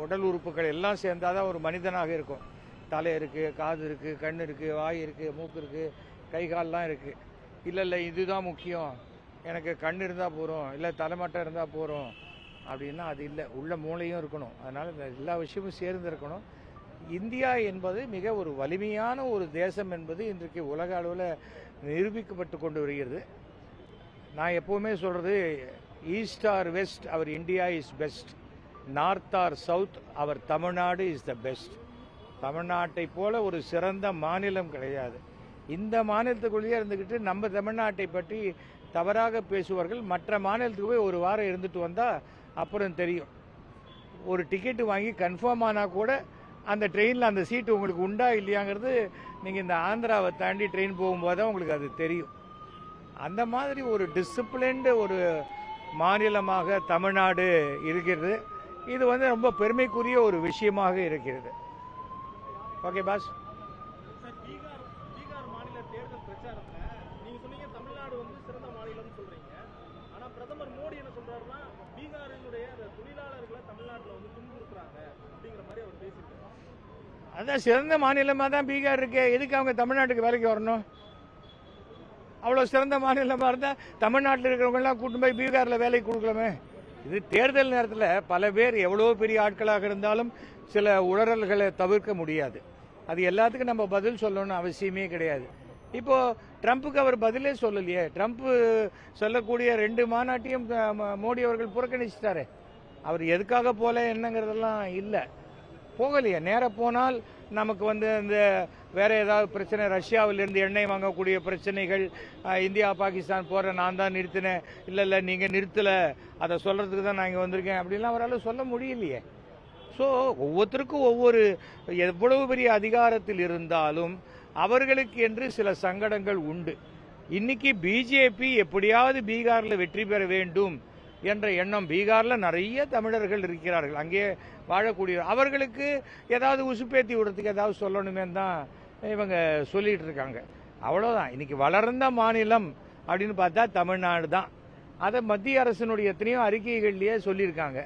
உடல் உறுப்புகள் எல்லாம் சேர்ந்தாதான் ஒரு மனிதனாக இருக்கும். தலை இருக்குது, காது இருக்குது, கண் இருக்குது, வாய் இருக்குது, மூக்கு இருக்குது, கை கால்லாம் இருக்குது. இல்லை இதுதான் முக்கியம், எனக்கு கண் இருந்தால் போகிறோம், இல்லை தலைமட்டம் இருந்தால் போகிறோம் அப்படின்னா அது இல்லை. உள்ள மூளையும் இருக்கணும். அதனால் இந்த எல்லா விஷயமும் சேர்ந்து இருக்கணும். இந்தியா என்பது மிக ஒரு வலிமையான ஒரு தேசம் என்பது இன்றைக்கு உலக அளவில் நிரூபிக்கப்பட்டு கொண்டு வருகிறது. நான் எப்போவுமே சொல்கிறது, east or west our India is best, north or south our Tamil Nadu is the best. தமிழ்நாட்டை போல ஒரு சிறந்த மாநிலம் கிடையாது. இந்த மாநிலத்துக்குள்ளேயே இருந்துக்கிட்டு நம்ம தமிழ்நாட்டை பற்றி தவறாக பேசுவார்கள். மற்ற மாநிலத்துக்கு போய் ஒரு வாரம் இருந்துட்டு வந்தால் அப்புறம் தெரியும். ஒரு டிக்கெட்டு வாங்கி கன்ஃபார்ம் ஆனால் கூட அந்த ட்ரெயினில் அந்த சீட்டு உங்களுக்கு உண்டா இல்லையாங்கிறது நீங்கள் இந்த ஆந்திராவை தாண்டி ட்ரெயின் போகும்போது தான் உங்களுக்கு அது தெரியும். அந்த மாதிரி ஒரு டிசிப்ளின்டு ஒரு மாநிலமாக தமிழ்நாடு இருக்கிறது. இது ரொம்ப பெருமைக்குரிய ஒரு விஷயமாக இருக்கிறது. Okay pass. பீகார் மாநில தேர்தல் பிரச்சாரத்துல நீங்க சொன்னீங்க தமிழ்நாடு சிறந்த மாநிலம் சொல்றீங்க. ஆனா பிரதமர் மோடி என்ன சொல்றாருன்னா, பீகாரினுடைய தொழிலாளர்களை தமிழ்நாட்டில் துன்புறுத்துறாங்க அப்படிங்கிற மாதிரி அவர் பேசியிருக்காரு. அதான் சிறந்த மாநிலமாக தான் பீகார் இருக்கு. எதுக்கு அவங்க தமிழ்நாட்டுக்கு வேலைக்கு வரணும்? அவ்வளோ சிறந்த மாநிலமாக இருந்தால் தமிழ்நாட்டில் இருக்கிறவங்கலாம் கூட்டு போய் பீகாரில் வேலைக்கு கொடுக்கலாமே. இது தேர்தல் நேரத்தில் பல பேர் எவ்வளோ பெரிய ஆட்களாக இருந்தாலும் சில உளறல்களை தவிர்க்க முடியாது. அது எல்லாத்துக்கும் நம்ம பதில் சொல்லணும்னு அவசியமே கிடையாது. இப்போ ட்ரம்ப்புக்கு அவர் பதிலே சொல்லலையே. ட்ரம்ப் சொல்லக்கூடிய 2 மாநாட்டையும் மோடி அவர்கள் புறக்கணிச்சிட்டாரு. அவர் எதுக்காக போல என்னங்கிறதெல்லாம் இல்லை, போகலையே. நேராக போனால் நமக்கு இந்த வேற ஏதாவது பிரச்சனை, ரஷ்யாவிலிருந்து எண்ணெய் வாங்கக்கூடிய பிரச்சனைகள், இந்தியா பாகிஸ்தான் போகிற நான் தான் நிறுத்தினேன், இல்லை நீங்கள் நிறுத்தலை, அதை சொல்கிறதுக்கு தான் நான் இங்கே வந்திருக்கேன் அப்படின்லாம் அவரால் சொல்ல முடியலையே. ஸோ ஒவ்வொருத்தருக்கும் ஒவ்வொரு எவ்வளவு பெரிய அதிகாரத்தில் இருந்தாலும் அவர்களுக்கு என்று சில சங்கடங்கள் உண்டு. இன்னைக்கு பிஜேபி எப்படியாவது பீகாரில் வெற்றி பெற வேண்டும் என்ற எண்ணம், பீகாரில் நிறைய தமிழர்கள் இருக்கிறார்கள், அங்கே வாழக்கூடிய அவர்களுக்கு ஏதாவது உசுப்பேத்தி விடுறதுக்கு ஏதாவது சொல்லணுமே தான் இவங்க சொல்லிட்டு இருக்காங்க. அவ்வளோதான். இன்னைக்கு வளர்ந்த மாநிலம் அப்படின்னு பார்த்தா தமிழ்நாடு தான். அதை மத்திய அரசினுடைய எத்தனையோ அறிக்கைகள்லேயே சொல்லியிருக்காங்க.